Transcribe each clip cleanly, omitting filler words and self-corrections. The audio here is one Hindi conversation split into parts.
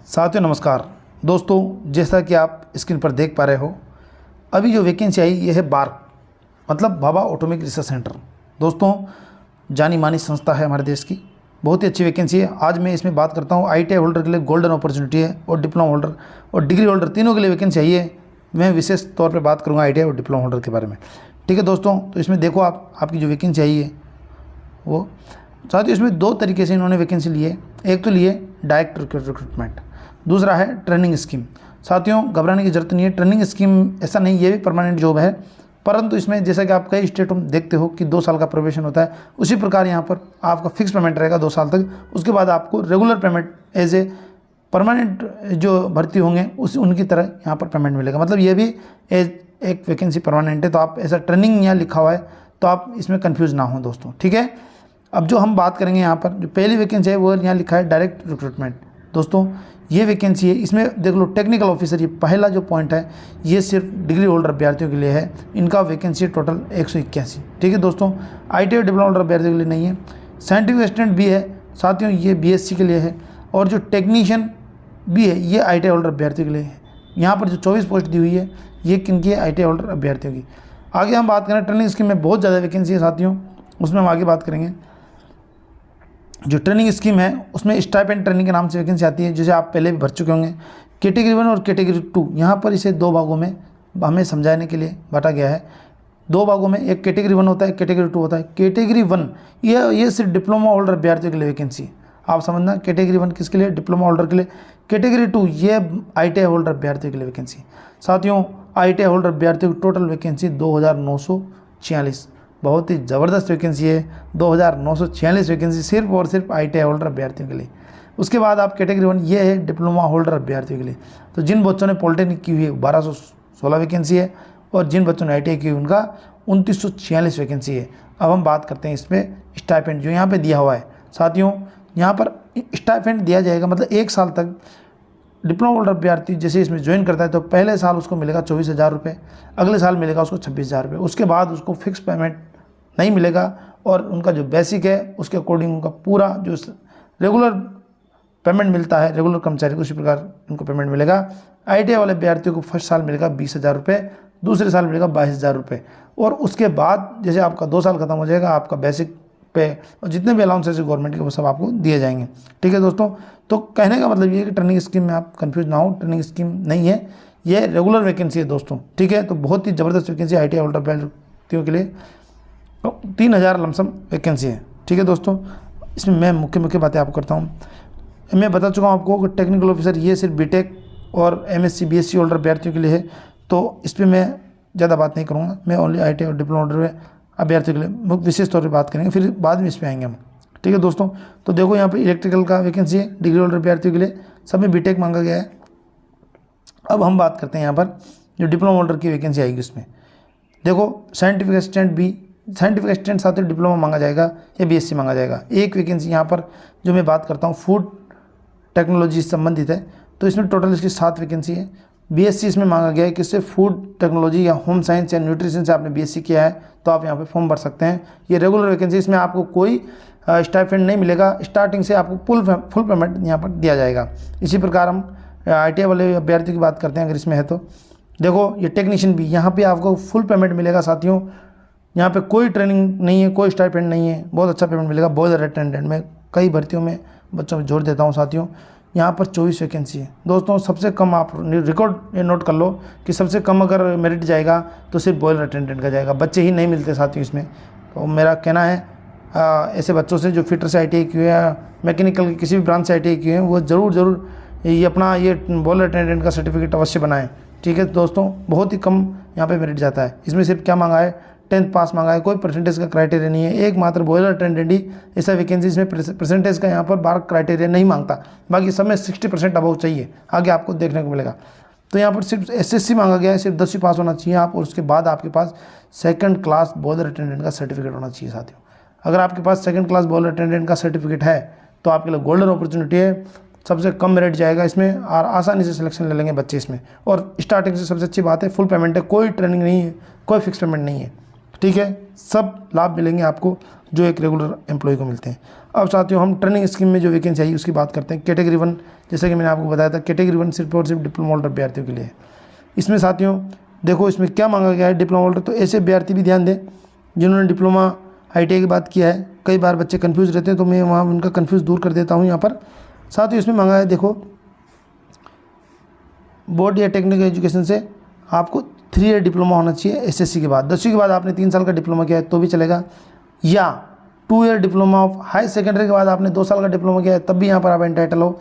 साथियों नमस्कार। दोस्तों, जैसा कि आप स्क्रीन पर देख पा रहे हो, अभी जो वैकेंसी आई ये है बार्क मतलब भाभा ऑटोमिक रिसर्च सेंटर। दोस्तों, जानी मानी संस्था है हमारे देश की, बहुत ही अच्छी वैकेंसी है। आज मैं इसमें बात करता हूँ ITI होल्डर के लिए गोल्डन अपॉर्चुनिटी है, और डिप्लोमा होल्डर और डिग्री होल्डर तीनों के लिए वैकेंसी आई है। मैं विशेष तौर पर बात करूँगा ITI और डिप्लोमा होल्डर के बारे में। ठीक है दोस्तों, तो इसमें देखो आपकी जो वैकेंसी आई है वो साथियों, इसमें दो तरीके से इन्होंने वैकेंसी ली है। एक तो लिए डायरेक्ट रिक्रूटमेंट, दूसरा है ट्रेनिंग स्कीम। साथियों, घबराने की जरूरत नहीं है। ट्रेनिंग स्कीम ऐसा नहीं, ये भी परमानेंट जॉब है, परंतु इसमें जैसा कि आप कई स्टेटों में देखते हो कि 2 साल का प्रोबेशन होता है, उसी प्रकार यहाँ पर आपका फिक्स पेमेंट रहेगा 2 साल तक। उसके बाद आपको regular payment as a permanent जो भर्ती होंगे उनकी तरह यहाँ पर पेमेंट मिलेगा। मतलब ये भी एज एक वैकेंसी परमानेंट है। तो आप ऐसा ट्रेनिंग यहाँ लिखा हुआ है तो आप इसमें कन्फ्यूज़ ना हो दोस्तों। ठीक है, अब जो हम बात करेंगे यहाँ पर जो पहली वैकेंसी है वो यहाँ लिखा है डायरेक्ट रिक्रूटमेंट। दोस्तों, ये वैकेंसी है, इसमें देख लो टेक्निकल ऑफिसर, ये पहला जो पॉइंट है ये सिर्फ डिग्री होल्डर अभ्यर्थियों के लिए है। इनका वैकेंसी टोटल 181। ठीक है दोस्तों, ITI और डिप्लोमा होल्डर अभ्यर्थियों के लिए नहीं है। साइंटिफिक असिस्टेंट भी है साथियों, ये BSc के लिए है। और जो टेक्नीशियन भी है ये ITI होल्डर अभ्यर्थियों के लिए है। यहाँ पर जो 24 पोस्ट दी हुई है ये किनकी है? ITI होल्डर अभ्यर्थियों की। आगे हम बात करें ट्रेनिंग स्कीम में बहुत ज़्यादा वैकेंसी है साथियों, उसमें हम आगे बात करेंगे। जो ट्रेनिंग स्कीम है उसमें स्टाइपेंड ट्रेनिंग के नाम से वैकेंसी आती है, जैसे आप पहले भी भर चुके होंगे। कैटेगरी 1 और कैटेगरी 2, यहाँ पर इसे 2 भागों में हमें समझाने के लिए बांटा गया है। 2 भागों में, एक कैटेगरी 1 होता है, कैटेगरी 2 होता है। कैटेगरी 1 ये सिर्फ डिप्लोमा होल्डर अभ्यर्थियों के लिए वैकेंसी है। आप समझना, कैटेगरी 1 किसके लिए? डिप्लोमा होल्डर के लिए। कैटेगरी 2 ये ITI होल्डर अभ्यर्थियों के लिए वैकेंसी। साथियों, ITI होल्डर अभ्यर्थियों की टोटल वैकेंसी 2946, बहुत ही ज़बरदस्त वैकेंसी है। 2946 वैकेंसी सिर्फ और सिर्फ ITI होल्डर अभ्यर्थियों के लिए। उसके बाद आप कैटेगरी 1 ये है डिप्लोमा होल्डर अभ्यर्थियों के लिए। तो जिन बच्चों ने पॉलिटेक्निक की हुई है 1216 वैकेंसी है, और जिन बच्चों ने ITI की उनका 2946 वैकेंसी है। अब हम बात करते हैं इसमें स्टाइपेंड जो यहाँ पे दिया हुआ है। साथियों, यहाँ पर स्टाइपेंड दिया जाएगा, मतलब 1 साल तक डिप्लोमा होल्डर अभ्यर्थी जैसे इसमें ज्वाइन करता है तो पहले साल उसको मिलेगा 24,000 रुपये, अगले साल मिलेगा उसको 26,000 रुपये। उसके बाद उसको फिक्स पेमेंट नहीं मिलेगा, और उनका जो बेसिक है उसके अकॉर्डिंग उनका पूरा जो रेगुलर पेमेंट मिलता है रेगुलर कर्मचारी को, उसी प्रकार उनको पेमेंट मिलेगा। ITI वाले अभ्यर्थियों को फर्स्ट साल मिलेगा 20,000 रुपये, दूसरे साल मिलेगा 22,000 रुपये, और उसके बाद जैसे आपका 2 साल खत्म हो जाएगा आपका बेसिक पे और जितने भी अलाउंसेस है गवर्नमेंट के वो सब आपको दिए जाएंगे। ठीक है दोस्तों, तो कहने का मतलब ये है कि ट्रेनिंग स्कीम में आप कंफ्यूज ना हो, ट्रेनिंग स्कीम नहीं है, ये रेगुलर वैकेंसी है दोस्तों। ठीक है, तो बहुत ही ज़बरदस्त वैकेंसी ITI होल्डर अभ्यर्थियों के लिए। तो 3000 लमसम वैकेंसी है। ठीक है दोस्तों, इसमें मैं मुख्य बातें आपको करता हूँ। मैं बता चुका हूँ आपको कि टेक्निकल ऑफिसर ये सिर्फ BTech और MSc BSc होल्डर अभ्यर्थियों के लिए है, तो इस पर मैं ज़्यादा बात नहीं करूँगा। मैं ओनली ITI और डिप्लोमा होल्डर अभ्यर्थियों के लिए विशेष तौर पर बात करेंगे, फिर बाद में इस पर आएंगे हम। ठीक है दोस्तों, तो देखो यहाँ पर इलेक्ट्रिकल का वैकेंसी है डिग्री होल्डर अभ्यर्थियों के लिए, सब में BTech मांगा गया है। अब हम बात करते हैं यहाँ पर जो डिप्लोमा होल्डर की वैकेंसी आएगी उसमें देखो साइंटिफिक असिस्टेंट साथ ही डिप्लोमा मांगा जाएगा या BSc मांगा जाएगा। एक वैकेंसी यहाँ पर जो मैं बात करता हूँ फूड टेक्नोलॉजी से संबंधित है, तो इसमें टोटल इसकी 7 वैकेंसी है। BSc इसमें मांगा गया है कि सिर्फ फूड टेक्नोलॉजी या होम साइंस या न्यूट्रिशन से आपने BSc किया है तो आप यहाँ पे फॉर्म भर सकते हैं। ये रेगुलर वैकेंसी, इसमें आपको कोई स्टाइपेंड नहीं मिलेगा, स्टार्टिंग से आपको फुल पेमेंट यहाँ पर दिया जाएगा। इसी प्रकार हम ITI वाले अभ्यर्थियों की बात करते हैं, अगर इसमें है तो देखो ये टेक्नीशियन भी, यहाँ पे आपको फुल पेमेंट मिलेगा साथियों। यहाँ पे कोई ट्रेनिंग नहीं है, कोई स्टाइपेंड नहीं है, बहुत अच्छा पेमेंट मिलेगा। बॉयलर अटेंडेंट में कई भर्तियों में बच्चों में जोड़ देता हूँ साथियों। यहाँ पर 24 वैकेंसी है दोस्तों। सबसे कम आप रिकॉर्ड ये नोट कर लो कि सबसे कम अगर मेरिट जाएगा तो सिर्फ बॉयलर अटेंडेंट का जाएगा, बच्चे ही नहीं मिलते साथियों इसमें। तो मेरा कहना है ऐसे बच्चों से जो फिटर से ITI किए या मैकेनिकल किसी भी ब्रांच से ITI किए हैं वो ज़रूर ये अपना ये बॉयलर अटेंडेंट का सर्टिफिकेट अवश्य बनाएं। ठीक है दोस्तों, बहुत ही कम यहाँ पे मेरिट जाता है। इसमें सिर्फ क्या मांगा है? 10th पास मांगा है, कोई परसेंटेज का क्राइटेरिया नहीं है। एकमात्र बॉयलर अटेंडेंट ही ऐसा वैकेंसी इसमें परसेंटेज का यहाँ पर बार क्राइटेरिया नहीं मांगता, बाकी सब में 60% अबव चाहिए, आगे आपको देखने को मिलेगा। तो यहाँ पर सिर्फ SSC मांगा गया है, सिर्फ 10वीं पास होना चाहिए आप, और उसके बाद आपके पास 2nd क्लास बॉयलर अटेंडेंट का सर्टिफिकेट होना चाहिए साथियों। अगर आपके पास 2nd क्लास बॉयलर अटेंडेंट का सर्टिफिकेट है तो आपके लिए गोल्डन अपॉर्चुनिटी है। सबसे कम मेरिट जाएगा इसमें और आसानी से सिलेक्शन ले लेंगे बच्चे इसमें। और स्टार्टिंग से सबसे अच्छी बात है फुल पेमेंट है, कोई ट्रेनिंग नहीं है, कोई फिक्स पेमेंट नहीं है। ठीक है, सब लाभ मिलेंगे आपको जो एक रेगुलर एम्प्लॉय को मिलते हैं। अब साथियों हम ट्रेनिंग स्कीम में जो वैकेंसी आई उसकी बात करते हैं। कैटेगरी 1, जैसे कि मैंने आपको बताया था, कैटेगरी 1 सिर्फ और सिर्फ डिप्लोमा होल्डर अभ्यर्थियों के लिए है। इसमें साथियों देखो इसमें क्या मांगा गया है, डिप्लोमा होल्डर, तो ऐसे अभ्यर्थी भी ध्यान दें जिन्होंने डिप्लोमा ITI के बाद किया है। कई बार बच्चे कन्फ्यूज़ रहते हैं, तो मैं वहाँ उनका कन्फ्यूज़ दूर कर देता हूँ यहाँ पर। साथ ही इसमें मांगा है, देखो बोर्ड या टेक्निकल एजुकेशन से आपको 3 ईयर डिप्लोमा होना चाहिए SSC के बाद। 10वीं के बाद आपने 3 साल का डिप्लोमा किया है तो भी चलेगा, या 2 year diploma of high secondary के बाद आपने 2 साल का डिप्लोमा किया है तब भी यहाँ पर आप एंटाइटल हो,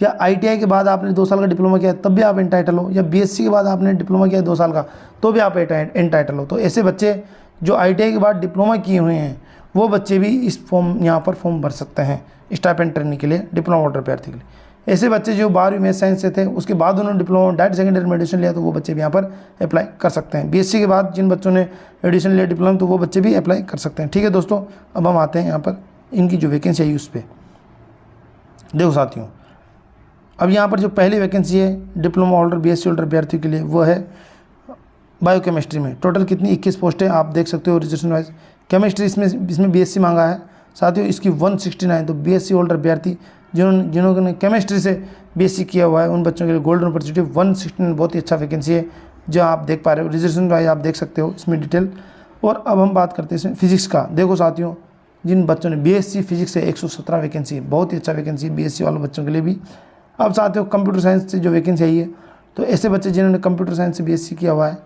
या ITI के बाद आपने 2 साल का डिप्लोमा किया है तब भी आप एंटाइटल हो, या BSc के बाद आपने डिप्लोमा किया है 2 साल का तो भी आप एंटाइटल हो। तो ऐसे बच्चे जो ITI के बाद डिप्लोमा किए हुए हैं वो बच्चे भी इस फॉर्म यहाँ पर फॉर्म भर सकते हैं स्टाइपेंड ट्रेनिंग के लिए, डिप्लोमा होल्डर अभ्यर्थी के लिए। ऐसे बच्चे जो 12वीं मैथ साइंस से थे उसके बाद उन्होंने डिप्लोमा डायरेक्ट सेकेंडरी में एडिशन लिया तो वो बच्चे भी यहाँ पर अप्लाई कर सकते हैं। BSc के बाद जिन बच्चों ने एडिशन लिया डिप्लोमा तो वो बच्चे भी अप्लाई कर सकते हैं। ठीक है दोस्तों, अब हम आते हैं यहाँ पर इनकी जो वैकेंसी आई उस पर। देखो साथियों, अब यहाँ पर जो पहली वैकेंसी है डिप्लोमा होल्डर BSc होल्डर अभ्यर्थियों के लिए वो है बायोकेमिस्ट्री में। टोटल कितनी 21 पोस्ट है, आप देख सकते हो रिजर्वेशन वाइज। केमिस्ट्री इसमें BSc मांगा है साथियों, इसकी 169। तो BSc होल्डर अभ्यर्थी जिन्होंने केमिस्ट्री से BSc किया हुआ है उन बच्चों के लिए गोल्डन अपॉर्चुनिटी 169 बहुत ही अच्छा वैकेंसी है जो आप देख पा रहे हो। रिजर्वेशन वाइज आप देख सकते हो इसमें डिटेल। और अब हम बात करते हैं इसमें फिजिक्स का। देखो साथियों, जिन बच्चों ने BSc फिजिक्स से 117 वैकेंसी है, बहुत ही अच्छा वैकेंसी है BSc वाले बच्चों के लिए भी। अब साथियों कंप्यूटर साइंस से जो वैकेंसी आई है, तो ऐसे बच्चे जिन्होंने कंप्यूटर साइंस से BSc किया हुआ है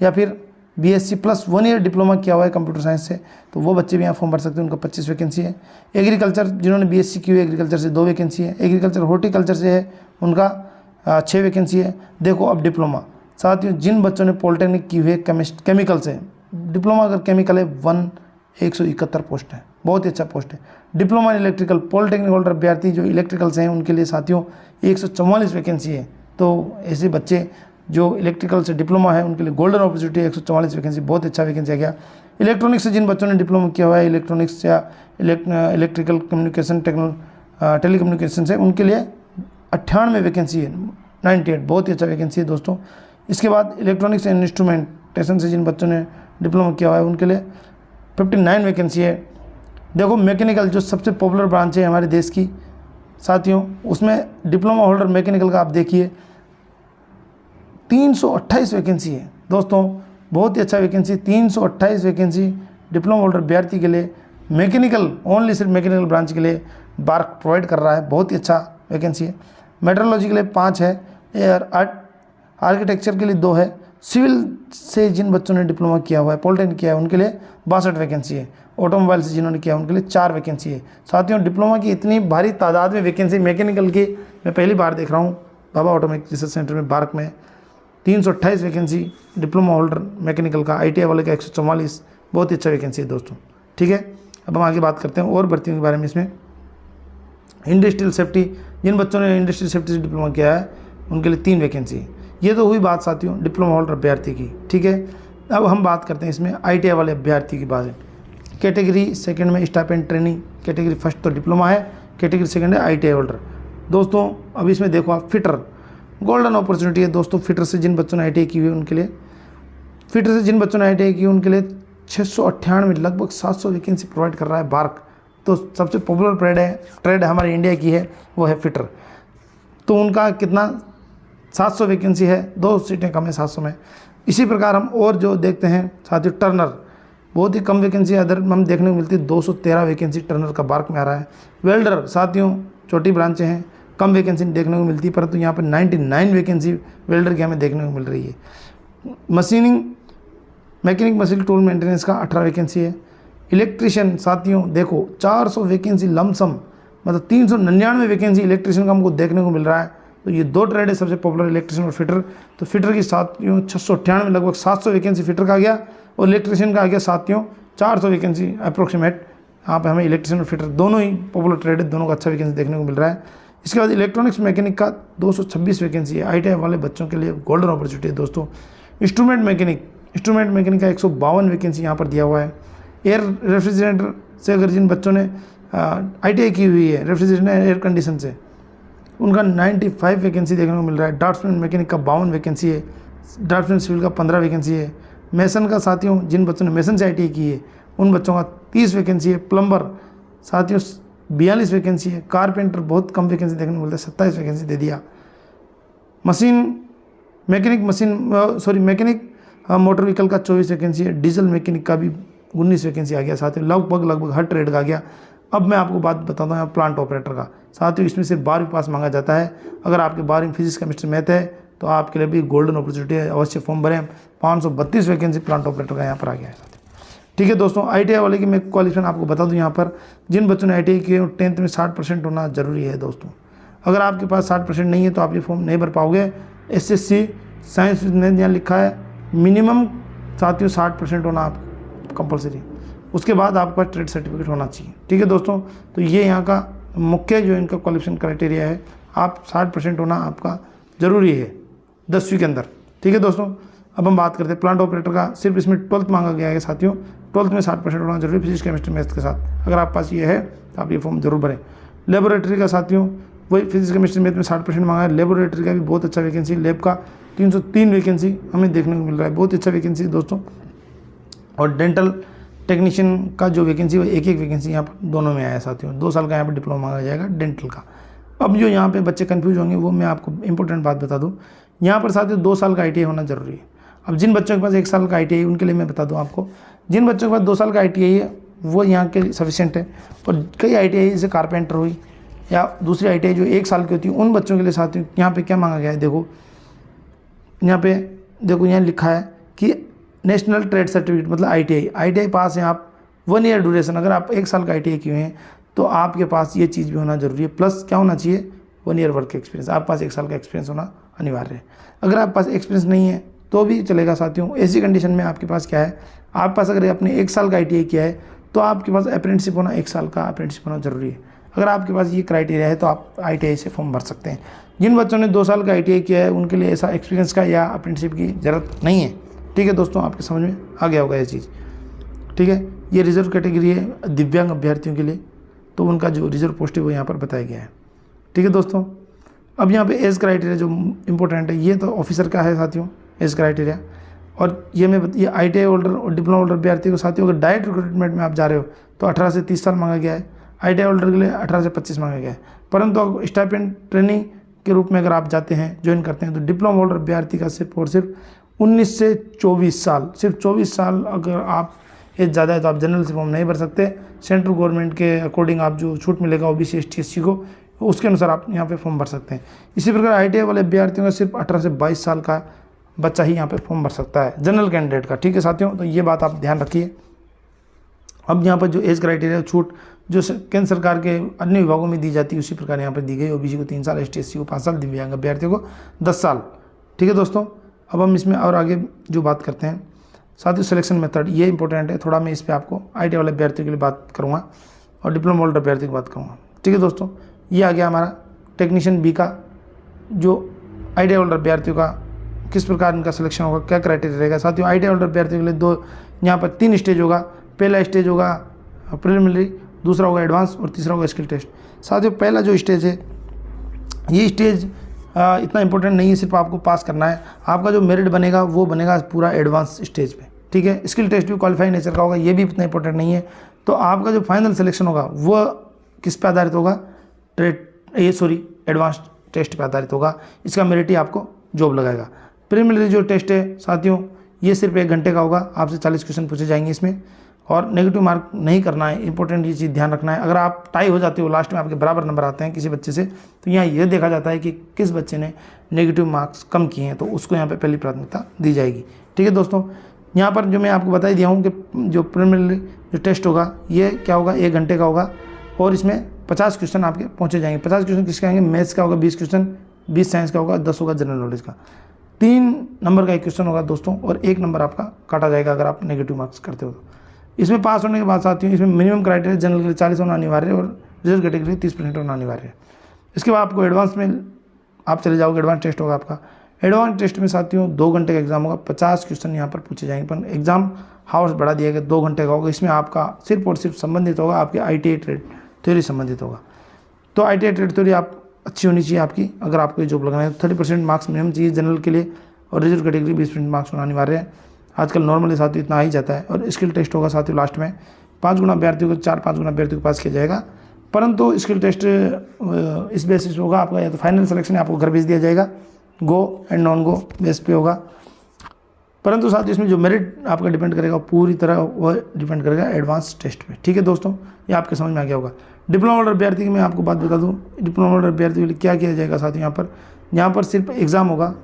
या फिर BSc प्लस 1 ईयर डिप्लोमा किया हुआ है कंप्यूटर साइंस से, तो वो बच्चे भी यहाँ फॉर्म भर सकते हैं, उनका 25 वैकेंसी है। एग्रीकल्चर जिन्होंने BSc की हुई है एग्रीकल्चर से 2 वैकेंसी है। एग्रीकल्चर हॉर्टिकल्चर से है उनका 6 वैकेंसी है। देखो अब डिप्लोमा, साथियों जिन बच्चों ने पॉलिटेक्निक की हुई है केमिकल से, डिप्लोमा अगर केमिकल है 171 पोस्ट है, बहुत ही अच्छा पोस्ट है। Diploma in electrical polytechnic holder अभ्यर्थी जो इलेक्ट्रिकल से हैं उनके लिए साथियों 144 वैकेंसी है। तो ऐसे बच्चे जो इलेक्ट्रिकल से डिप्लोमा है उनके लिए गोल्डन अपॉर्चुनिटी 144 वैकेंसी, बहुत अच्छा वैकेंसी आ गया। इलेक्ट्रॉनिक्स से जिन बच्चों ने डिप्लोमा किया हुआ है इलेक्ट्रॉनिक्स या इलेक्ट्रिकल कम्युनिकेशन टेलीकम्युनिकेशन से, उनके लिए 98 वैकेंसी है, 98, बहुत ही अच्छा वैकेंसी है दोस्तों। इसके बाद इलेक्ट्रॉनिक्स एंड इंस्ट्रूमेंटेशन से जिन बच्चों ने डिप्लोमा किया हुआ है उनके लिए 59 वैकेंसी है। देखो मैकेनिकल जो सबसे पॉपुलर ब्रांच है हमारे देश की साथियों, उसमें डिप्लोमा होल्डर मैकेनिकल का आप देखिए 328 वैकेंसी है दोस्तों, बहुत ही अच्छा वैकेंसी। 328 वैकेंसी डिप्लोमा होल्डर अभ्यर्थी के लिए मैकेनिकल, ओनली सिर्फ मैकेनिकल ब्रांच के लिए बार्क प्रोवाइड कर रहा है, बहुत ही अच्छा वैकेंसी है। मेट्रोलॉजी के लिए 5 है, एयर आर्किटेक्चर के लिए 2 है। सिविल से जिन बच्चों ने डिप्लोमा किया हुआ है पॉलिटेक्निक किया है उनके लिए 62 वैकेंसी है। ऑटोमोबाइल से जिन्होंने किया उनके लिए 4 वैकेंसी है। साथियों डिप्लोमा की इतनी भारी तादाद में वैकेंसी मैकेनिकल की मैं पहली बार देख रहा हूँ बाबा ऑटोमेटिक रिसर्च सेंटर में बार्क में। 328 वैकेंसी डिप्लोमा होल्डर मैकेनिकल का, ITI वाले का 144, बहुत ही अच्छा वैकेंसी है दोस्तों। ठीक है, अब हम आगे बात करते हैं और भर्तियों के बारे में। इसमें इंडस्ट्रियल सेफ्टी, जिन बच्चों ने इंडस्ट्रियल सेफ्टी से डिप्लोमा किया है उनके लिए 3 वैकेंसी है। ये तो हुई बात साथियों डिप्लोमा होल्डर अभ्यर्थी की। ठीक है, अब हम बात करते हैं इसमें ITI वाले अभ्यर्थी की बात। कैटेगरी सेकंड में स्टाइपेंड ट्रेनिंग, कैटेगरी फर्स्ट तो डिप्लोमा है, कैटेगरी सेकंड है ITI होल्डर। दोस्तों अब इसमें देखो आप फिटर, गोल्डन अपॉर्चुनिटी है दोस्तों। फिटर से जिन बच्चों ने ITI की हुई है उनके लिए, फिटर से जिन बच्चों ने ITI की उनके लिए 698 लगभग 700 वैकेंसी प्रोवाइड कर रहा है बार्क। तो सबसे पॉपुलर ट्रेड हमारे इंडिया की है वो है फिटर। तो उनका कितना 700 वैकेंसी है, 2 सीटें कम है 700 में। इसी प्रकार हम और जो देखते हैं साथियों टर्नर, बहुत ही कम वैकेंसी अदर हम देखने को मिलती है, 213 वैकेंसी टर्नर का बार्क में आ रहा है। वेल्डर साथियों छोटी ब्रांचें हैं, कम वैकेंसी देखने को मिलती है, परंतु यहाँ पर 99 वैकेंसी वेल्डर की हमें देखने को मिल रही है। Machining mechanic machine tool maintenance का 18 वैकेंसी है। इलेक्ट्रिशियन साथियों देखो 400 वैकेंसी लमसम, मतलब 399 वैकेंसी इलेक्ट्रिशियन का हमको देखने को मिल रहा है। तो ये 2 ट्रेड है सबसे पॉपुलर, इलेक्ट्रिशियन और फिटर। तो फिटर की साथियों 698 लगभग 700 वैकेंसी फिटर का आ गया, और इलेक्ट्रिशियन का आ गया साथियों 400 वैकेंसी अप्रोक्सीमेट। यहाँ पे हमें इलेक्ट्रिशियन और फिटर दोनों ही पॉपुलर ट्रेड है, दोनों का अच्छा वैकेंसी देखने को मिल रहा है। इसके बाद इलेक्ट्रॉनिक्स मैकेनिक का 226 वैकेंसी है। ITI वाले बच्चों के लिए गोल्डन अपॉर्चुनिटी है दोस्तों। इंस्ट्रूमेंट मैकेनिक का 152 वैकेंसी यहाँ पर दिया हुआ है। एयर रेफ्रिजरेटर से अगर जिन बच्चों ने ITI की हुई है रेफ्रिजरेटर एयर कंडीशन से, उनका 95 वैकेंसी देखने को मिल रहा है। ड्राफ्ट्समैन मैकेनिक का 52 वैकेंसी है। ड्राफ्ट्समैन सिविल का 15 वैकेंसी है। मेसन का साथियों जिन बच्चों ने मेसन से ITI की है उन बच्चों का 30 वैकेंसी है। प्लम्बर साथियों 42 वैकेंसी है। कारपेंटर बहुत कम वैकेंसी देखने को मिलता है, 27 वैकेंसी दे दिया। मैकेनिक मोटर व्हीकल का 24 वैकेंसी है। डीजल मैकेनिक का भी 19 वैकेंसी आ गया साथियों, लगभग हर ट्रेड का आ गया। अब मैं आपको बात बताता हूँ यहाँ प्लांट ऑपरेटर का। साथियों इसमें सिर्फ 12वीं पास मांगा जाता है। अगर आपके 12वीं फिजिक्स केमिस्ट्री मैथ है तो आपके लिए भी गोल्डन अपॉर्चुनिटी है, अवश्य फॉर्म भरें। 532 वैकेंसी प्लांट ऑपरेटर का यहाँ पर आ गया है साथियों। ठीक है दोस्तों, ITI वाले की मैं क्वालिफिकेशन आपको बता दूँ यहाँ पर। जिन बच्चों ने ITI किए 10th में 60% होना जरूरी है दोस्तों। अगर आपके पास 60% नहीं है तो आप ये फॉर्म नहीं भर पाओगे। SSC साइंस में यहाँ लिखा है मिनिमम साथियों 60% होना आप कंपलसरी, उसके बाद आपका ट्रेड सर्टिफिकेट होना चाहिए। ठीक है दोस्तों, तो ये यहाँ का मुख्य जो इनका क्वालिफिकेशन क्राइटेरिया है, आप 60% होना आपका ज़रूरी है 10वीं के अंदर। ठीक है दोस्तों, अब हम बात करते हैं प्लांट ऑपरेटर का। सिर्फ इसमें 12th मांगा गया है साथियों, 12th में 60% होना जरूरी, फिजिक्स केमिस्ट्री मैथ्स के साथ। अगर आप पास ये है तो आप ये फॉर्म जरूर भरें। लेबोरेटरी का साथियों वही फिजिक्स केमिस्ट्री मैथ में 60% मांगा है। लेबोरेटरी का भी बहुत अच्छा वैकेंसी, लैब का 303 वैकेंसी हमें देखने को मिल रहा है, बहुत अच्छा वैकेंसी दोस्तों। और डेंटल टेक्नीशियन का जो वैकेंसी वो एक वैकेंसी यहाँ पर दोनों में आया है साथियों। 2 साल का यहाँ पर डिप्लोमा मांगा जाएगा डेंटल का। अब जो यहाँ पे बच्चे कंफ्यूज होंगे वो मैं आपको इंपॉर्टेंट बात बता दूँ, यहाँ पर साथियों 2 साल का ITI होना जरूरी है। अब जिन बच्चों के पास 1 साल का ITI है उनके लिए मैं बता दूँ आपको, जिन बच्चों के पास 2 साल का ITI है वो यहाँ के लिए सफिशिएंट है। और कई ITI जैसे कारपेंटर हुई या दूसरी ITI जो 1 साल की होती है उन बच्चों के लिए साथियों यहाँ पे क्या मांगा गया है, देखो यहाँ लिखा है कि नेशनल ट्रेड सर्टिफिकेट मतलब ITI पास हैं आप, 1 ईयर ड्यूरेशन। अगर आप 1 साल का ITI किए हैं तो आपके पास ये चीज़ भी होना जरूरी है, प्लस क्या होना चाहिए 1 ईयर वर्क एक्सपीरियंस। आपके पास 1 साल का एक्सपीरियंस होना अनिवार्य है। अगर आपके पास एक्सपीरियंस नहीं है तो भी चलेगा साथियों। ऐसी कंडीशन में आपके पास क्या है, आपके पास अगर आपने 1 साल का ITI किया है तो आपके पास अप्रेंटिसशिप होना, 1 साल का अप्रेंटिसशिप होना जरूरी है। अगर आपके पास ये क्राइटेरिया है तो आप ITI से फॉर्म भर सकते हैं। जिन बच्चों ने 2 साल का ITI किया है उनके लिए ऐसा एक्सपीरियंस का या अप्रेंटिसशिप की ज़रूरत नहीं है। ठीक है दोस्तों, आपके समझ में आ गया होगा ये चीज़। ठीक है, ये रिजर्व कैटेगरी है दिव्यांग अभ्यर्थियों के लिए, तो उनका जो रिजर्व पोस्ट है वो यहाँ पर बताया गया है। ठीक है दोस्तों, अब यहाँ पे एज क्राइटेरिया जो इम्पोर्टेंट है, ये तो ऑफिसर का है साथियों एज क्राइटेरिया। और ये ITI होल्डर और डिप्लोमा होल्डर अभ्यर्थी को साथियों अगर डायरेक्ट रिक्रूटमेंट में आप जा रहे हो तो 18 से 30 साल मांगा गया है। ITI होल्डर के लिए 18 से 25 मांगा गया है। परंतु स्टाइपेंड ट्रेनिंग के रूप में अगर आप जाते हैं, ज्वाइन करते हैं, तो डिप्लोमा होल्डर अभ्यर्थी का सिर्फ और सिर्फ 19 से 24 साल, सिर्फ 24 साल अगर आप एज ज़्यादा है तो आप जनरल से फॉर्म नहीं भर सकते। सेंट्रल गवर्नमेंट के अकॉर्डिंग आप जो छूट मिलेगा OBC ST SC को, उसके अनुसार आप यहाँ पे फॉर्म भर सकते हैं। इसी प्रकार ITI वाले अभ्यर्थियों का सिर्फ 18 से 22 साल का बच्चा ही यहाँ पे फॉर्म भर सकता है जनरल कैंडिडेट का। ठीक है साथियों, तो ये बात आप ध्यान रखिए। अब यहाँ पर जो एज क्राइटेरिया छूट जो केंद्र सरकार के अन्य विभागों में दी जाती है उसी प्रकार यहाँ पर दी गई। OBC को 3 साल, ST SC को 5 साल, दिव्यांग अभ्यर्थियों को 10 साल। ठीक है दोस्तों, अब हम इसमें और आगे जो बात करते हैं साथियों सिलेक्शन मेथड, ये इंपॉर्टेंट है थोड़ा। मैं इस पर आपको ITI वाले अभ्यर्थियों के लिए बात करूँगा और डिप्लोमा होल्डर अभ्यर्थी की बात करूँगा। ठीक है दोस्तों, ये आ गया हमारा टेक्नीशियन B का जो ITI होल्डर अभ्यर्थियों का किस प्रकार इनका सिलेक्शन होगा, क्या क्राइटेरिया रहेगा। साथियों ITI होल्डर अभ्यर्थियों के लिए यहाँ पर 3 स्टेज होगा। पहला स्टेज होगा प्रिलिमिनरी, दूसरा होगा एडवांस और तीसरा होगा स्किल टेस्ट। साथियों पहला जो स्टेज है ये स्टेज इतना इंपॉर्टेंट नहीं है, सिर्फ आपको पास करना है। आपका जो मेरिट बनेगा वो बनेगा पूरा एडवांस स्टेज पे। ठीक है, स्किल टेस्ट भी क्वालिफाइंग नेचर का होगा, ये भी इतना इंपॉर्टेंट नहीं है। तो आपका जो फाइनल सिलेक्शन होगा वो किस पे आधारित होगा, एडवांस टेस्ट पे आधारित होगा। इसका मेरिट ही आपको जॉब लगाएगा। प्रीलिमिनरी जो टेस्ट है साथियों ये सिर्फ 1 घंटे का होगा, आपसे 40 क्वेश्चन पूछे जाएंगे इसमें, और नेगेटिव मार्क नहीं करना है। इंपॉर्टेंट ये चीज़ ध्यान रखना है। अगर आप टाई हो जाते हो, लास्ट में आपके बराबर नंबर आते हैं किसी बच्चे से, तो यहाँ ये देखा जाता है कि किस बच्चे ने नेगेटिव मार्क्स कम किए हैं, तो उसको यहाँ पे पहली प्राथमिकता दी जाएगी। ठीक है दोस्तों, यहाँ पर जो मैं आपको बता ही दिया हूँ कि जो प्रीलिमिनरी जो टेस्ट होगा ये क्या होगा, 1 घंटे का होगा, और इसमें 50 क्वेश्चन आपके पहुँचे जाएंगे। 50 क्वेश्चन किसके आएंगे, मैथ्स का होगा 20 क्वेश्चन, 20 साइंस का होगा, 10 होगा जनरल नॉलेज का। 3 नंबर का 1 क्वेश्चन होगा दोस्तों, और 1 नंबर आपका काटा जाएगा अगर आप नेगेटिव मार्क्स करते हो तो। इसमें पास होने के बाद साथियों इसमें मिनिमम क्राइटेरिया जनरल के लिए 40 होना अनिवार्य है और रिजर्व कैटेगरी 30% होना अनिवार्य है। इसके बाद आपको एडवांस में आप चले जाओगे, एडवांस टेस्ट होगा आपका। एडवांस टेस्ट में साथियों 2 घंटे का एग्जाम होगा, 50 क्वेश्चन यहाँ पर पूछे जाएंगे, पर एग्जाम हावर्स बढ़ा दिया गया, 2 घंटे का होगा। इसमें आपका सिर्फ और सिर्फ संबंधित होगा आपके ITI ट्रेड थ्योरी संबंधित होगा। तो ITI ट्रेड थ्योरी आप अच्छी होनी चाहिए आपकी, अगर आपको ये जॉब लगाना है। 30% मार्क्स मिनिमम चाहिए जनरल के लिए, और रिजर्व कैटेगरी 20% मार्क्स होना अनिवार्य है। आजकल नॉर्मली साथियों इतना आ ही जाता है। और स्किल टेस्ट होगा साथियों लास्ट में, 5 गुना अभ्यर्थियों को 4-5 गुना अभ्यर्थियों को पास किया जाएगा। परंतु स्किल टेस्ट इस बेसिस पे होगा आपका, या तो फाइनल सिलेक्शन आपको घर भेज दिया जाएगा, go and non go base पे होगा। परंतु साथ ही इसमें जो मेरिट आपका डिपेंड करेगा पूरी तरह वो डिपेंड करेगा एडवांस टेस्ट पे। ठीक है दोस्तों, ये आपके समझ में आ गया होगा। डिप्लोमा होल्डर अभ्यर्थी की मैं आपको बात बता दूं, डिप्लोमा होल्डर अभ्यर्थी के लिए क्या किया जाएगा साथियों, यहाँ पर सिर्फ एग्ज़ाम होगा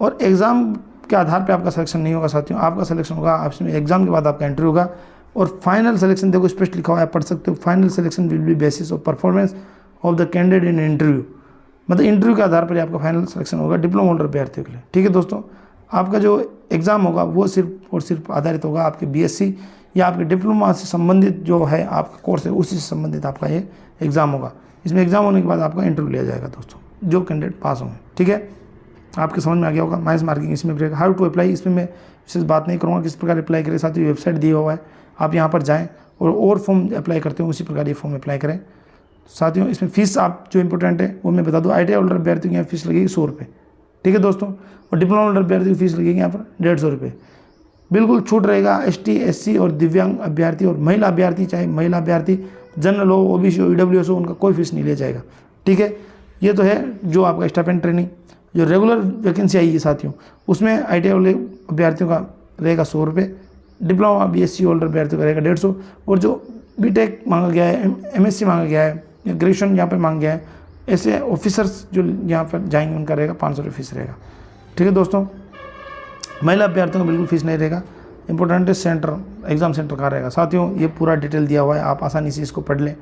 और एग्ज़ाम के आधार पे आपका सिलेक्शन नहीं होगा साथियों। आपका सिलेक्शन होगा आपसे एग्जाम के बाद आपका इंटरव्यू होगा और फाइनल सिलेक्शन, देखो स्पष्ट लिखा हुआ है, पढ़ सकते हो, final selection will be basis of performance of the candidate in interview, मतलब इंटरव्यू के आधार पर आपका फाइनल सिलेक्शन होगा डिप्लोमा होल्डर अभ्यर्थियों के लिए। ठीक है दोस्तों, आपका जो एग्ज़ाम होगा वो सिर्फ और सिर्फ आधारित होगा आपके बीएससी या आपके डिप्लोमा से संबंधित जो है आपका कोर्स है उसी से संबंधित आपका ये एग्ज़ाम होगा। इसमें एग्ज़ाम होने के बाद आपका इंटरव्यू लिया जाएगा दोस्तों, जो कैंडिडेट पास होंगे। ठीक है, आपके समझ में आ गया होगा। माइनस मार्किंग इसमें रहेगा। हाउ टू अप्लाई, इसमें मैं विशेष बात नहीं करूँगा किस प्रकार अप्लाई करें, साथ ही वेबसाइट दिया हुआ है, आप यहाँ पर जाएँ और फॉर्म अप्लाई करते हो उसी प्रकार ये फॉर्म अप्लाई करें। साथियों इसमें फीस आप जो इंपॉर्टेंट है वो मैं बता दूँ, ITI होल्डर अभ्यर्थियों की यहाँ फीस लगेगी 100 रुपये। ठीक है दोस्तों, और डिप्लोमा होल्डर अभ्यर्थी की फीस लगेगी यहाँ पर 150 रुपये। बिल्कुल छूट रहेगा ST SC और दिव्यांग अभ्यर्थी और महिला अभ्यर्थी, चाहे महिला अभ्यर्थी जनरल हो, OBC हो, EWS हो, उनका कोई फीस नहीं लिया जाएगा। ठीक है, ये तो है जो आपका स्टाइपेंड ट्रेनिंग। जो रेगुलर वैकेंसी आई है साथियों, उसमें ITI वाले अभ्यर्थियों का रहेगा 100 रुपये, डिप्लोमा BSc होल्डर अभ्यर्थियों का रहेगा 150, और जो BTech मांगा गया है, MSc मांगा गया है या ग्रेजुएशन यहाँ पर मांगा गया है, ऐसे ऑफिसर्स जो यहाँ पर जाएंगे उनका रहेगा 500 रुपये फीस रहेगा। ठीक है दोस्तों, महिला अभ्यर्थियों का बिल्कुल फीस नहीं रहेगा। इंपॉर्टेंट सेंटर, एग्ज़ाम सेंटर का रहेगा साथियों, ये पूरा डिटेल दिया हुआ है, आप आसानी से इसको पढ़ लें।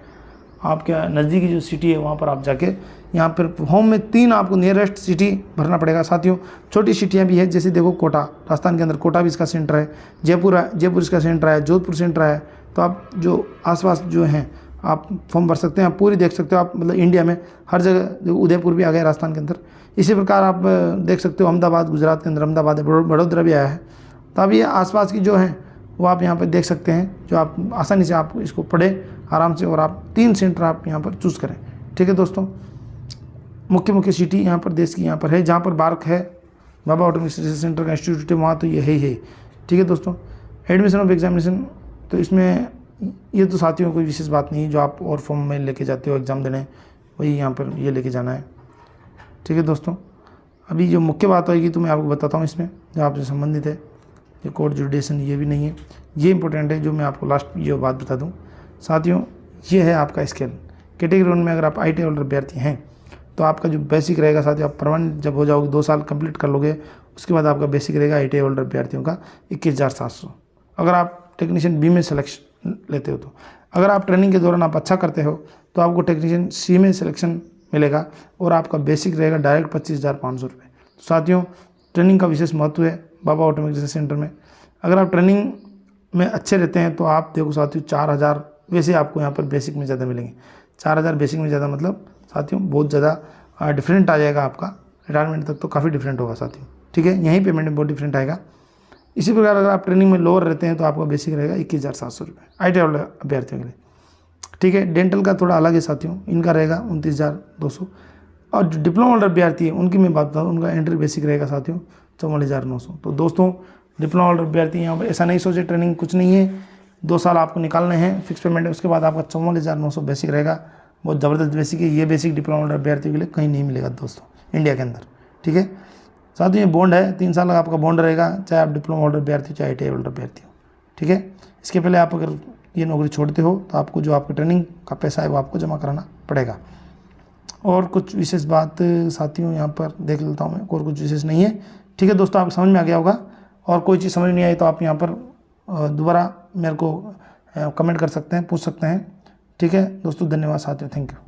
आपके नज़दीकी जो सिटी है वहाँ पर आप जाके, यहाँ पर होम में 3 आपको नियरेस्ट सिटी भरना पड़ेगा साथियों। छोटी सिटियाँ भी है, जैसे देखो कोटा, राजस्थान के अंदर कोटा भी इसका सेंटर है, जयपुर इसका सेंटर है, जोधपुर सेंटर है। तो आप जो आसपास जो हैं आप फॉर्म भर सकते हैं, आप पूरी देख सकते हो आप, मतलब इंडिया में हर जगह, उदयपुर भी आ गया राजस्थान के अंदर। इसी प्रकार आप देख सकते हो अहमदाबाद, गुजरात के अंदर अहमदाबाद है, बड़ोदरा भी आया है। तो अब ये आसपास की जो हैं वो आप यहाँ पर देख सकते हैं, जो आप आसानी से आप इसको पढ़ें आराम से, और आप 3 सेंटर आप यहाँ पर चूज़ करें। ठीक है दोस्तों, मुख्य सिटी यहाँ पर देश की यहाँ पर है, जहाँ पर बार्क है, बाबा ऑटोमिक रिसर्च सेंटर का इंस्टीट्यूट है, वहाँ तो ये है ही। ठीक है दोस्तों, एडमिशन ऑफ एग्जामिनेशन, तो इसमें ये तो साथियों कोई विशेष बात नहीं है, जो आप और फॉर्म में लेके जाते हो एग्ज़ाम देने, वही यहाँ पर ये लेके जाना है। ठीक है दोस्तों, अभी जो मुख्य बात होगी तो मैं आपको बताता हूँ इसमें जो आपसे संबंधित है, ये कोर्ट जुडिशन ये भी नहीं है, ये इंपॉर्टेंट है जो मैं आपको लास्ट ये बात बता दूँ साथियों। ये है आपका स्केल कैटेगरी 1 में, अगर आप ITI होल्डर अभ्यर्थी हैं तो आपका जो बेसिक रहेगा साथियों, आप परमानेंट जब हो जाओगे 2 साल कंप्लीट कर लोगे, उसके बाद आपका बेसिक रहेगा ITI होल्डर अभ्यर्थियों का 21,700। अगर आप टेक्नीशियन B में सिलेक्शन लेते हो तो, अगर आप ट्रेनिंग के दौरान आप अच्छा करते हो तो आपको टेक्नीशियन C में सिलेक्शन मिलेगा और आपका बेसिक रहेगा डायरेक्ट 25,500 रुपये। तो साथियों ट्रेनिंग का विशेष महत्व है बाबा ऑटोमिक रिसर्च सेंटर में। अगर आप ट्रेनिंग में अच्छे रहते हैं तो आप देखो साथियों 4,000 वैसे आपको यहाँ पर बेसिक में ज़्यादा मिलेंगे। 4,000 बेसिक में ज़्यादा मतलब साथियों बहुत ज़्यादा डिफरेंट आ जाएगा आपका, रिटायरमेंट तक तो काफ़ी डिफरेंट होगा साथियों। ठीक है, यहीं पेमेंट में बहुत डिफरेंट आएगा। इसी प्रकार अगर आप ट्रेनिंग में लोअर रहते हैं तो आपका बेसिक रहेगा 21,700 रुपये ITI वाले अभ्यर्थियों के लिए। ठीक है, डेंटल का थोड़ा अलग है साथियों, इनका रहेगा 29,200। और जो डिप्लोमा होल्डर अभ्यर्थी है उनकी मैं बात बताऊँ, उनका एंट्री बेसिक रहेगा साथियों 44,900। तो दोस्तों डिप्लोमा होल्डर अभ्यर्थी यहाँ पर ऐसा नहीं सोचे ट्रेनिंग कुछ नहीं है, 2 साल आपको निकालने हैं फिक्स पेमेंट है, उसके बाद आपका 44,900 बेसिक रहेगा। बहुत ज़बरदस्त बेसिक है, ये बेसिक डिप्लोमा होल्डर अभ्यर्थियों के लिए कहीं नहीं मिलेगा दोस्तों इंडिया के अंदर। ठीक है साथियों, ये बॉन्ड है, 3 साल का आपका बॉन्ड रहेगा, चाहे आप डिप्लोमा होल्डर अभ्यर्थी हो चाहे ITI होल्डर अभ्यर्थी हो। ठीक है, इसके पहले आप अगर ये नौकरी छोड़ते हो तो आपको जो आपका ट्रेनिंग का पैसा है वो आपको जमा कराना पड़ेगा। और कुछ विशेष बात साथियों यहाँ पर देख लेता हूँ मैं, और कुछ विशेष नहीं है। ठीक है दोस्तों, आपको समझ में आ गया होगा, और कोई चीज़ समझ नहीं आई तो आप यहाँ पर दोबारा मेरे को कमेंट कर सकते हैं, पूछ सकते हैं। ठीक है दोस्तों, धन्यवाद साथियों, थैंक यू।